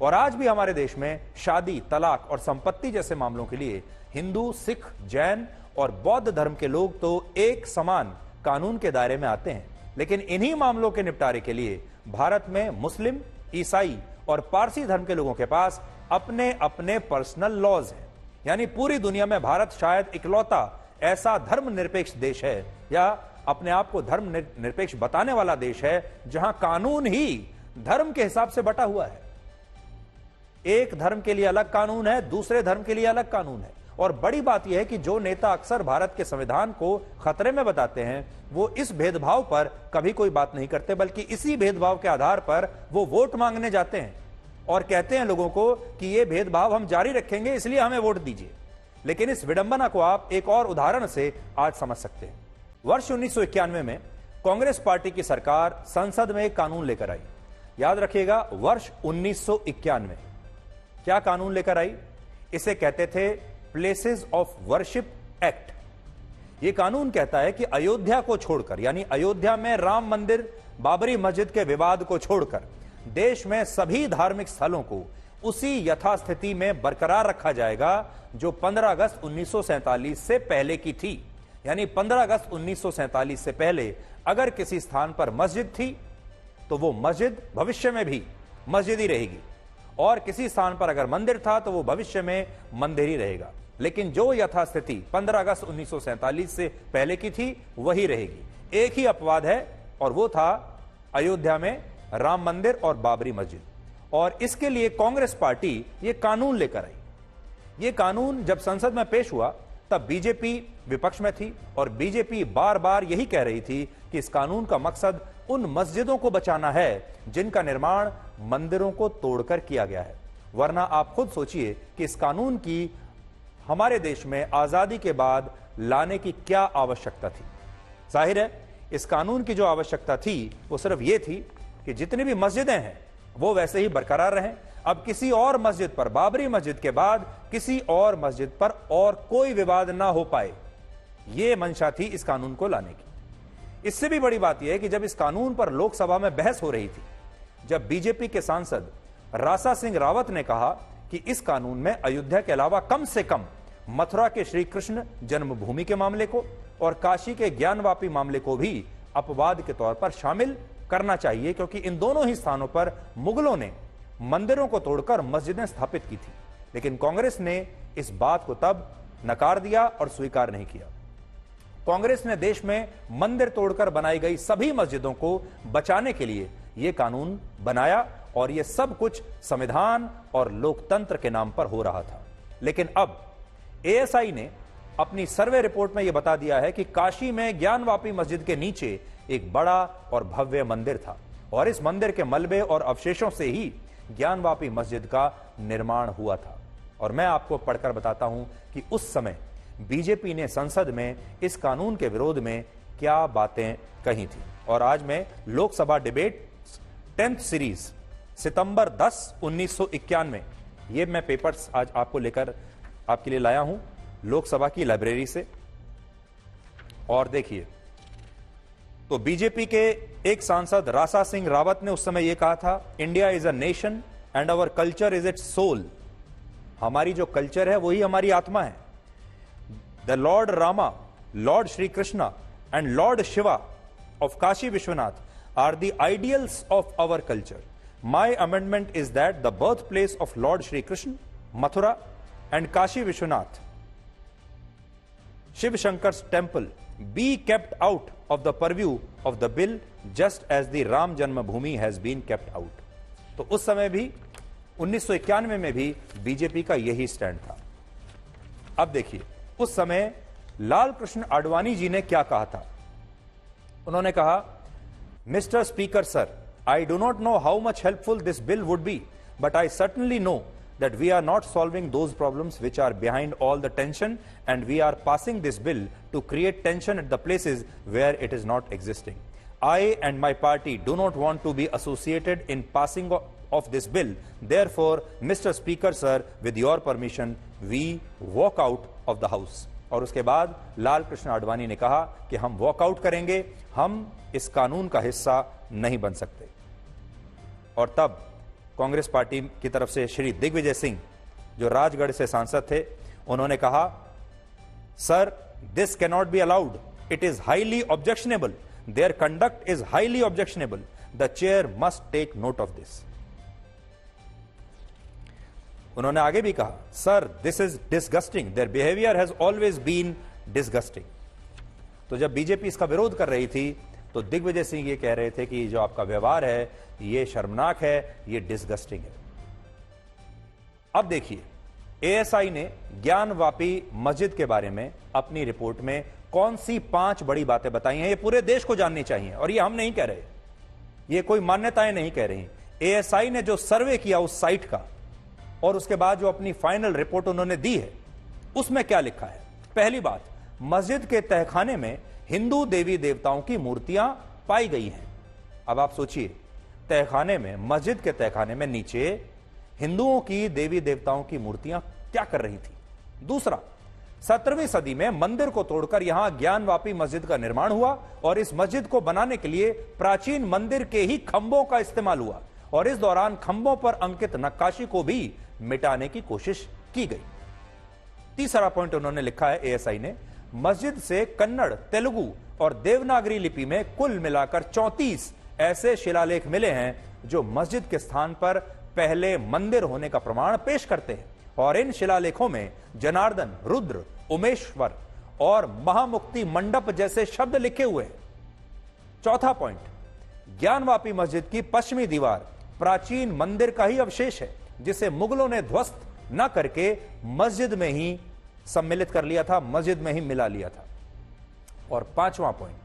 और आज भी हमारे देश में शादी, तलाक और संपत्ति जैसे मामलों के लिए हिंदू, सिख, जैन और बौद्ध धर्म के लोग तो एक समान कानून के दायरे में आते हैं, लेकिन इन्हीं मामलों के निपटारे के लिए भारत में मुस्लिम, ईसाई और पारसी धर्म के लोगों के पास अपने अपने पर्सनल लॉज हैं। यानी पूरी दुनिया में भारत शायद इकलौता ऐसा धर्मनिरपेक्ष देश है या अपने आप को धर्म निरपेक्ष बताने वाला देश है जहां कानून ही धर्म के हिसाब से बटा हुआ है। एक धर्म के लिए अलग कानून है, दूसरे धर्म के लिए अलग कानून है। और बड़ी बात यह है कि जो नेता अक्सर भारत के संविधान को खतरे में बताते हैं वो इस भेदभाव पर कभी कोई बात नहीं करते, बल्कि इसी भेदभाव के आधार पर वो वोट मांगने जाते हैं और कहते हैं लोगों को कि ये भेदभाव हम जारी रखेंगे, इसलिए हमें वोट दीजिए। लेकिन इस विडंबना को आप एक और उदाहरण से आज समझ सकते हैं। वर्ष 1991 में कांग्रेस पार्टी की सरकार संसद में एक कानून लेकर आई। याद रखिएगा, वर्ष 1991 क्या कानून लेकर आई? इसे कहते थे प्लेसेस ऑफ वर्शिप एक्ट। यह कानून कहता है कि अयोध्या को छोड़कर, यानी अयोध्या में राम मंदिर, बाबरी मस्जिद के विवाद को छोड़कर देश में सभी धार्मिक स्थलों को उसी यथास्थिति में बरकरार रखा जाएगा जो 15 अगस्त 1947 से पहले की थी। यानी 15 अगस्त 1947 से पहले अगर किसी स्थान पर मस्जिद थी तो वो मस्जिद भविष्य में भी मस्जिद ही रहेगी, और किसी स्थान पर अगर मंदिर था तो वो भविष्य में मंदिर ही रहेगा। लेकिन जो यथास्थिति 15 अगस्त 1947 से पहले की थी वही रहेगी। एक ही अपवाद है और वो था अयोध्या में राम मंदिर और बाबरी मस्जिद। और इसके लिए कांग्रेस पार्टी ये कानून लेकर आई। ये कानून जब संसद में पेश हुआ तब बीजेपी विपक्ष में थी और बीजेपी बार बार यही कह रही थी कि इस कानून का मकसद उन मस्जिदों को बचाना है जिनका निर्माण मंदिरों को तोड़कर किया गया है। वरना आप खुद सोचिए कि इस कानून की हमारे देश में आजादी के बाद लाने की क्या आवश्यकता थी। जाहिर है इस कानून की जो आवश्यकता थी वो सिर्फ ये थी कि जितनी भी मस्जिदें हैं वो वैसे ही बरकरार रहें। अब किसी और मस्जिद पर, बाबरी मस्जिद के बाद किसी और मस्जिद पर और कोई विवाद ना हो पाए, यह मंशा थी इस कानून को लाने की। इससे भी बड़ी बात यह है कि जब इस कानून पर लोकसभा में बहस हो रही थी, जब बीजेपी के सांसद रासा सिंह रावत ने कहा कि इस कानून में अयोध्या के अलावा कम से कम मथुरा के श्री कृष्ण जन्मभूमि के मामले को और काशी के ज्ञानवापी मामले को भी अपवाद के तौर पर शामिल करना चाहिए, क्योंकि इन दोनों ही स्थानों पर मुगलों ने मंदिरों को तोड़कर मस्जिदें स्थापित की थी। लेकिन कांग्रेस ने इस बात को तब नकार दिया और स्वीकार नहीं किया। कांग्रेस ने देश में मंदिर तोड़कर बनाई गई सभी मस्जिदों को बचाने के लिए यह कानून बनाया और यह सब कुछ संविधान और लोकतंत्र के नाम पर हो रहा था। लेकिन अब एएसआई ने अपनी सर्वे रिपोर्ट में यह बता दिया है कि काशी में ज्ञानवापी मस्जिद के नीचे एक बड़ा और भव्य मंदिर था और इस मंदिर के मलबे और अवशेषों से ही ज्ञानवापी मस्जिद का निर्माण हुआ था। और मैं आपको पढ़कर बताता हूं कि उस समय बीजेपी ने संसद में इस कानून के विरोध में क्या बातें कही थी। और आज मैं लोकसभा डिबेट 10th सीरीज सितंबर 10, 1991 ये मैं पेपर्स आज आपको लेकर आपके लिए लाया हूं लोकसभा की लाइब्रेरी से। और देखिए, तो बीजेपी के एक सांसद रासा सिंह रावत ने उस समय यह कहा था, India is a nation and our culture is its soul. हमारी जो कल्चर है वही हमारी आत्मा है। The Lord Rama, Lord Shri Krishna and Lord Shiva of Kashi Vishwanath are the ideals of our culture. My amendment is that the birthplace of Lord Shri Krishna, Mathura, and Kashi Vishwanath, Shiv Shankar's temple, be kept out of the purview of the bill, just as the Ram Janmabhoomi has been kept out. तो उस समय भी 1991 में भी बीजेपी का यही स्टैंड था। अब देखिए, उस समय लाल कृष्ण आडवाणी जी ने क्या कहा था। उन्होंने कहा, mister speaker sir, I do not know how much helpful this bill would be, but I certainly know that we are not solving those problems which are behind all the tension, and we are passing this bill to create tension at the places where it is not existing. I and my party do not want to be associated in passing of this bill. Therefore, Mr. Speaker sir, with your permission, we walk out of the house. और उसके बाद लाल कृष्ण आडवाणी ने कहा कि हम वॉकआउट करेंगे, हम इस कानून का हिस्सा नहीं बन सकते। और तब कांग्रेस पार्टी की तरफ से श्री दिग्विजय सिंह, जो राजगढ़ से सांसद थे, उन्होंने कहा, sir, this can not be allowed, it is highly objectionable, their conduct is highly objectionable, the chair must take note of this. उन्होंने आगे भी कहा, sir, this is disgusting, their behaviour has always been disgusting. तो जब बीजेपी इसका विरोध कर रही थी तो दिग्विजय सिंह ये कह रहे थे कि जो आपका व्यवहार है ये शर्मनाक है, ये डिसगस्टिंग है। अब देखिए, एएसआई ने ज्ञानवापी मस्जिद के बारे में अपनी रिपोर्ट में कौन सी 5 बड़ी बातें बताई हैं, ये पूरे देश को जाननी चाहिए। और ये हम नहीं कह रहे, ये कोई मान्यताएं नहीं कह रही। एएसआई ने जो सर्वे किया उस साइट का और उसके बाद जो अपनी फाइनल रिपोर्ट उन्होंने दी है, उसमें क्या लिखा है। पहली बात, मस्जिद के तहखाने में हिंदू देवी देवताओं की मूर्तियां पाई गई हैं। अब आप सोचिए, तहखाने में, मस्जिद के तहखाने में नीचे हिंदुओं की देवी देवताओं की मूर्तियां क्या कर रही थी। दूसरा, 17वीं सदी में मंदिर को तोड़कर यहां ज्ञानवापी मस्जिद का निर्माण हुआ और इस मस्जिद को बनाने के लिए प्राचीन मंदिर के ही खंभों का इस्तेमाल हुआ और इस दौरान खंभों पर अंकित नक्काशी को भी मिटाने की कोशिश की गई। तीसरा पॉइंट उन्होंने लिखा है एएसआई ने, मस्जिद से कन्नड़, तेलुगु और देवनागरी लिपि में कुल मिलाकर 34 ऐसे शिलालेख मिले हैं जो मस्जिद के स्थान पर पहले मंदिर होने का प्रमाण पेश करते हैं और इन शिलालेखों में जनार्दन, रुद्र, उमेश्वर और महामुक्ति मंडप जैसे शब्द लिखे हुए हैं। चौथा पॉइंट, ज्ञानवापी मस्जिद की पश्चिमी दीवार प्राचीन मंदिर का ही अवशेष है जिसे मुगलों ने ध्वस्त न करके मस्जिद में ही सम्मिलित कर लिया था, मस्जिद में ही मिला लिया था। और पांचवां पॉइंट,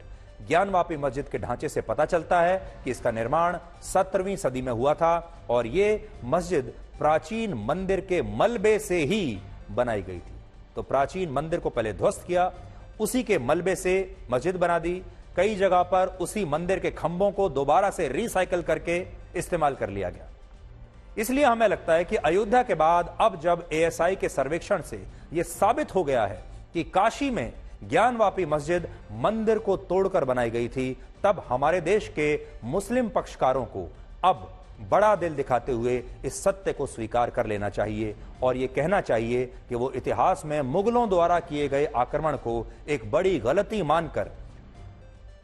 ज्ञानवापी मस्जिद के ढांचे से पता चलता है कि इसका निर्माण 17वीं सदी में हुआ था और यह मस्जिद प्राचीन मंदिर के मलबे से ही बनाई गई थी। तो प्राचीन मंदिर को पहले ध्वस्त किया, उसी के मलबे से मस्जिद बना दी, कई जगह पर उसी मंदिर के खंभों को दोबारा से रिसाइकल करके इस्तेमाल कर लिया गया। इसलिए हमें लगता है कि अयोध्या के बाद अब जब एएसआई के सर्वेक्षण से यह साबित हो गया है कि काशी में ज्ञानवापी मस्जिद मंदिर को तोड़कर बनाई गई थी, तब हमारे देश के मुस्लिम पक्षकारों को अब बड़ा दिल दिखाते हुए इस सत्य को स्वीकार कर लेना चाहिए और यह कहना चाहिए कि वो इतिहास में मुगलों द्वारा किए गए आक्रमण को एक बड़ी गलती मानकर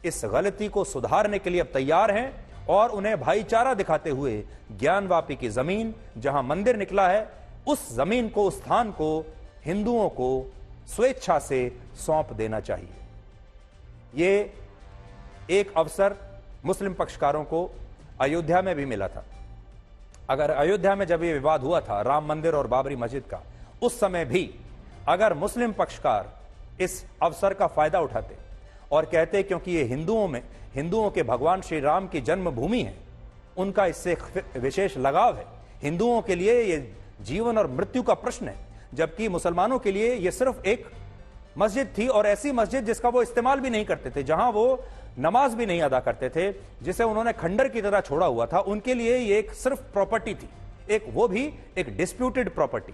इस गलती को सुधारने के लिए अब तैयार हैं और उन्हें भाईचारा दिखाते हुए ज्ञानवापी की जमीन जहां मंदिर निकला है, उस जमीन को, उस स्थान को हिंदुओं को स्वेच्छा से सौंप देना चाहिए। ये एक अवसर मुस्लिम पक्षकारों को अयोध्या में भी मिला था। अगर अयोध्या में जब ये विवाद हुआ था राम मंदिर और बाबरी मस्जिद का, उस समय भी अगर मुस्लिम पक्षकार इस अवसर का फायदा उठाते और कहते क्योंकि ये हिंदुओं के भगवान श्री राम की जन्मभूमि है, उनका इससे विशेष लगाव है, हिंदुओं के लिए ये जीवन और मृत्यु का प्रश्न है, जबकि मुसलमानों के लिए ये सिर्फ एक मस्जिद थी और ऐसी मस्जिद जिसका वो इस्तेमाल भी नहीं करते थे, जहां वो नमाज भी नहीं अदा करते थे, जिसे उन्होंने खंडर की तरह छोड़ा हुआ था, उनके लिए ये एक सिर्फ प्रॉपर्टी थी, एक वो भी एक डिस्प्यूटेड प्रॉपर्टी।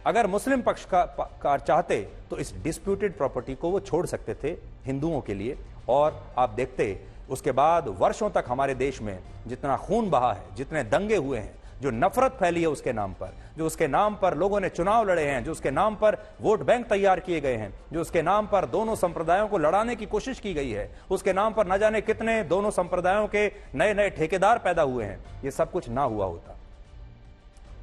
अगर मुस्लिम पक्षकार चाहते तो इस डिस्प्यूटेड प्रॉपर्टी को वो छोड़ सकते थे हिंदुओं के लिए। और आप देखते उसके बाद वर्षों तक हमारे देश में जितना खून बहा है, जितने दंगे हुए हैं, जो नफरत फैली है उसके नाम पर, जो उसके नाम पर लोगों ने चुनाव लड़े हैं, जो उसके नाम पर वोट बैंक तैयार किए गए हैं, जो उसके नाम पर दोनों संप्रदायों को लड़ाने की कोशिश की गई है, उसके नाम पर न जाने कितने दोनों संप्रदायों के नए नए ठेकेदार पैदा हुए हैं, ये सब कुछ ना हुआ होता।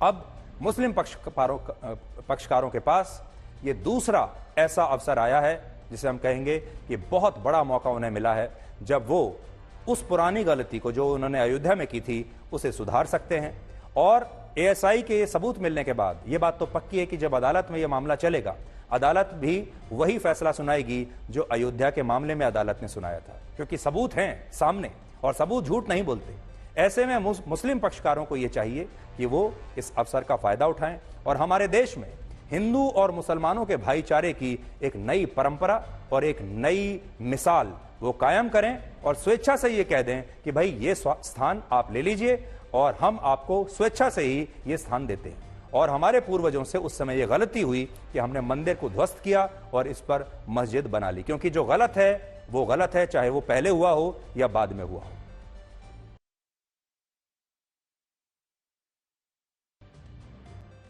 अब मुस्लिम पक्षकारों के पास ये दूसरा ऐसा अवसर आया है जिसे हम कहेंगे कि बहुत बड़ा मौका उन्हें मिला है, जब वो उस पुरानी गलती को जो उन्होंने अयोध्या में की थी उसे सुधार सकते हैं। और एएसआई के सबूत मिलने के बाद ये बात तो पक्की है कि जब अदालत में यह मामला चलेगा, अदालत भी वही फैसला सुनाएगी जो अयोध्या के मामले में अदालत ने सुनाया था, क्योंकि सबूत हैं सामने और सबूत झूठ नहीं बोलते। ऐसे में मुस्लिम पक्षकारों को यह चाहिए कि वो इस अवसर का फायदा उठाएं और हमारे देश में हिंदू और मुसलमानों के भाईचारे की एक नई परंपरा और एक नई मिसाल वो कायम करें और स्वेच्छा से ये कह दें कि भाई ये स्थान आप ले लीजिए और हम आपको स्वेच्छा से ही ये स्थान देते हैं। और हमारे पूर्वजों से उस समय ये गलती हुई कि हमने मंदिर को ध्वस्त किया और इस पर मस्जिद बना ली, क्योंकि जो गलत है वो गलत है, चाहे वो पहले हुआ हो या बाद में हुआ हो।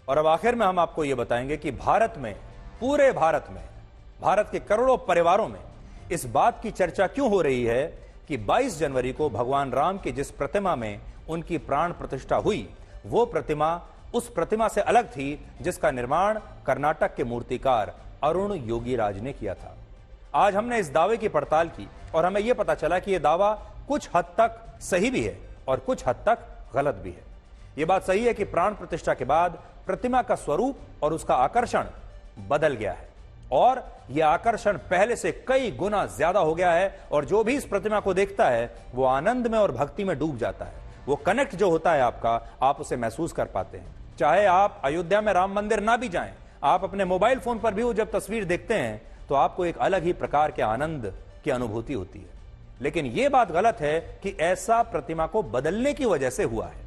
और अब आखिर में हम आपको यह बताएंगे कि भारत में, पूरे भारत में, भारत के करोड़ों परिवारों में इस बात की चर्चा क्यों हो रही है कि 22 जनवरी को भगवान राम की जिस प्रतिमा में उनकी प्राण प्रतिष्ठा हुई, वो प्रतिमा उस प्रतिमा से अलग थी जिसका निर्माण कर्नाटक के मूर्तिकार अरुण योगीराज ने किया था। आज हमने इस दावे की पड़ताल की और हमें यह पता चला कि यह दावा कुछ हद तक सही भी है और कुछ हद तक गलत भी है। यह बात सही है कि प्राण प्रतिष्ठा के बाद प्रतिमा का स्वरूप और उसका आकर्षण बदल गया है और यह आकर्षण पहले से कई गुना ज्यादा हो गया है और जो भी इस प्रतिमा को देखता है वो आनंद में और भक्ति में डूब जाता है। वो कनेक्ट जो होता है आपका, आप उसे महसूस कर पाते हैं। चाहे आप अयोध्या में राम मंदिर ना भी जाएं, आप अपने मोबाइल फोन पर भी वो जब तस्वीर देखते हैं तो आपको एक अलग ही प्रकार के आनंद की अनुभूति होती है। लेकिन यह बात गलत है कि ऐसा प्रतिमा को बदलने की वजह से हुआ है।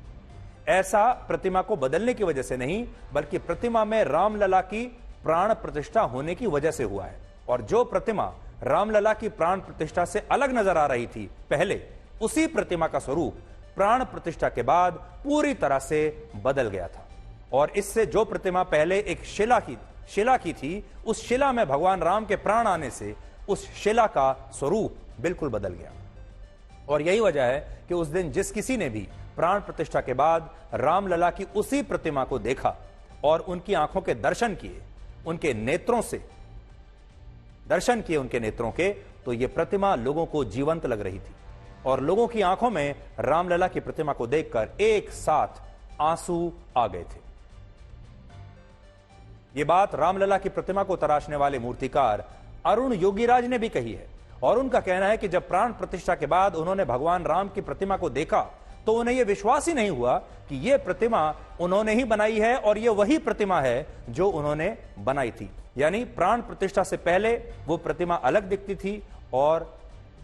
ऐसा प्रतिमा को बदलने की वजह से नहीं, बल्कि प्रतिमा में रामलला की प्राण प्रतिष्ठा होने की वजह से हुआ है। और जो प्रतिमा रामलला की प्राण प्रतिष्ठा से अलग नजर आ रही थी पहले, उसी प्रतिमा का स्वरूप प्राण प्रतिष्ठा के बाद पूरी तरह से बदल गया था। और इससे जो प्रतिमा पहले एक शिला की थी, उस शिला में भगवान राम के प्राण आने से उस शिला का स्वरूप बिल्कुल बदल गया। और यही वजह है कि उस दिन जिस किसी ने भी प्राण प्रतिष्ठा के बाद रामलला की उसी प्रतिमा को देखा और उनकी आंखों के दर्शन किए, उनके नेत्रों से दर्शन किए उनके नेत्रों के, तो यह प्रतिमा लोगों को जीवंत लग रही थी और लोगों की आंखों में रामलला की प्रतिमा को देखकर एक साथ आंसू आ गए थे। यह बात रामलला की प्रतिमा को तराशने वाले मूर्तिकार अरुण योगीराज ने भी कही है और उनका कहना है कि जब प्राण प्रतिष्ठा के बाद उन्होंने भगवान राम की प्रतिमा को देखा तो उन्हें यह विश्वास ही नहीं हुआ कि यह प्रतिमा उन्होंने ही बनाई है और यह वही प्रतिमा है जो उन्होंने बनाई थी। यानी प्राण प्रतिष्ठा से पहले वो प्रतिमा अलग दिखती थी और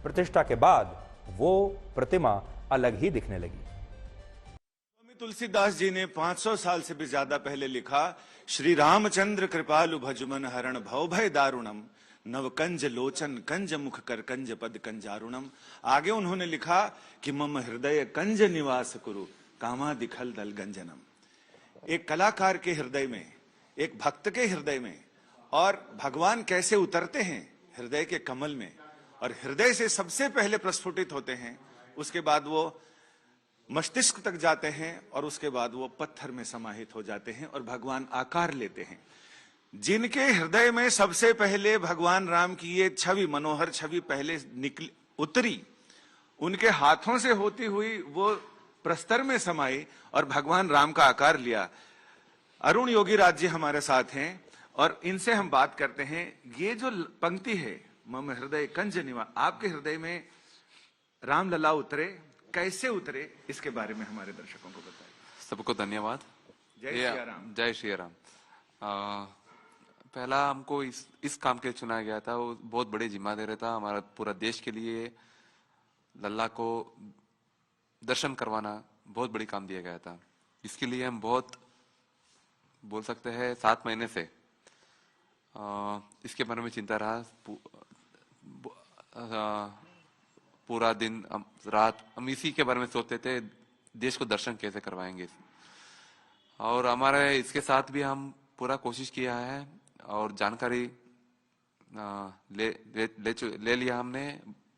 प्रतिष्ठा के बाद वो प्रतिमा अलग ही दिखने लगी। स्वामी तुलसीदास जी ने 500 साल से भी ज्यादा पहले लिखा, श्री रामचंद्र कृपालु भजुमन हरण भव भय दारुणम नव कंज लोचन कंज मुख कर कंज पद कंजारुणम। आगे उन्होंने लिखा कि मम हृदय कंज निवास कुरु कामा दिखल दल गंजनम। एक कलाकार के हृदय में, एक भक्त के हृदय में, और भगवान कैसे उतरते हैं हृदय के कमल में, और हृदय से सबसे पहले प्रस्फुटित होते हैं, उसके बाद वो मस्तिष्क तक जाते हैं और उसके बाद वो पत्थर में समाहित हो जाते हैं और भगवान आकार लेते हैं। जिनके हृदय में सबसे पहले भगवान राम की ये छवि, मनोहर छवि पहले उतरी, उनके हाथों से होती हुई वो प्रस्तर में समाई और भगवान राम का आकार लिया। अरुण योगीराज जी हमारे साथ हैं और इनसे हम बात करते हैं। ये जो पंक्ति है, मम हृदय कंज निवास, आपके हृदय में रामलला उतरे, कैसे उतरे, इसके बारे में हमारे दर्शकों को बताइए। सबको धन्यवाद। जय श्री राम। जय श्री राम। पहला हमको इस काम के लिए चुना गया था, वो बहुत बड़ी जिम्मेदारी था हमारा पूरा देश के लिए। लल्ला को दर्शन करवाना बहुत बड़ी काम दिया गया था। इसके लिए हम बहुत बोल सकते हैं 7 महीने से इसके बारे में चिंता रहा। पूरा दिन रात हम इसी के बारे में सोचते थे, देश को दर्शन कैसे करवाएंगे। और हमारे इसके साथ भी हम पूरा कोशिश किया है और जानकारी ले लिया हमने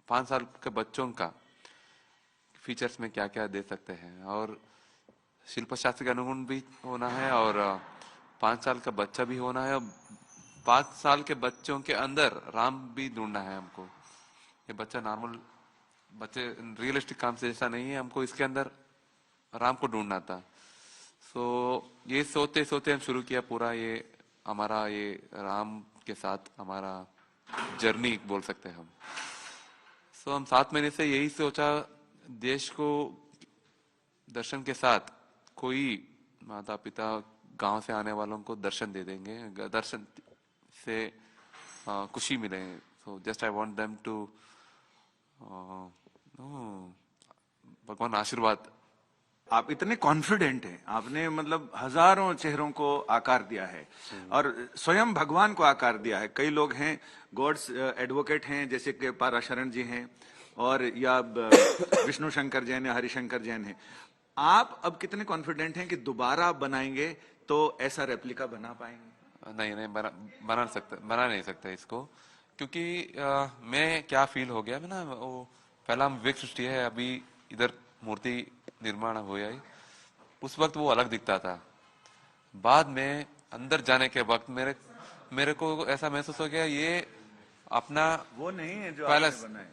5 साल के बच्चों का फीचर्स में क्या क्या दे सकते हैं और शिल्प शास्त्र के अनुगुण भी होना है और 5 साल का बच्चा भी होना है और 5 साल के बच्चों के अंदर राम भी ढूंढना है हमको। ये बच्चा नॉर्मल बच्चे रियलिस्टिक काम से जैसा नहीं है, हमको इसके अंदर राम को ढूंढना था। सो ये सोते सोते हम शुरू किया पूरा ये हमारा ये राम के साथ हमारा जर्नी बोल सकते हैं हम। सो हम 7 महीने से यही सोचा देश को दर्शन के साथ कोई माता पिता गांव से आने वालों को दर्शन दे देंगे, दर्शन से खुशी मिले। So just I want them to भगवान आशीर्वाद। आप इतने कॉन्फिडेंट हैं, आपने मतलब हजारों चेहरों को आकार दिया है और स्वयं भगवान को आकार दिया है। कई लोग हैं गॉड्स एडवोकेट हैं जैसे कि पाराशरण जी हैं और या विष्णु शंकर जैन या हरिशंकर जैन हैं। आप अब कितने कॉन्फिडेंट हैं कि दोबारा बनाएंगे तो ऐसा रेप्लिका बना पाएंगे? नहीं बना नहीं सकता इसको, क्योंकि मैं क्या फील हो गया ना, वो पहला हम विवेक सृष्टि है, अभी इधर मूर्ति निर्माण हुआ है, उस वक्त वो अलग दिखता था। बाद में अंदर जाने के वक्त मेरे को ऐसा महसूस हो गया ये अपना वो नहीं है जो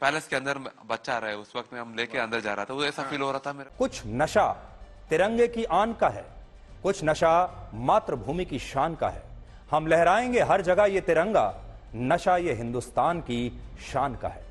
पैलेस के अंदर बच्चा रहा है। उस वक्त में हम लेके अंदर जा रहा था, वो ऐसा फील हो रहा था मेरे। कुछ नशा तिरंगे की आन का है, कुछ नशा मातृभूमि की शान का है। हम लहराएंगे हर जगह ये तिरंगा, नशा ये हिंदुस्तान की शान का है।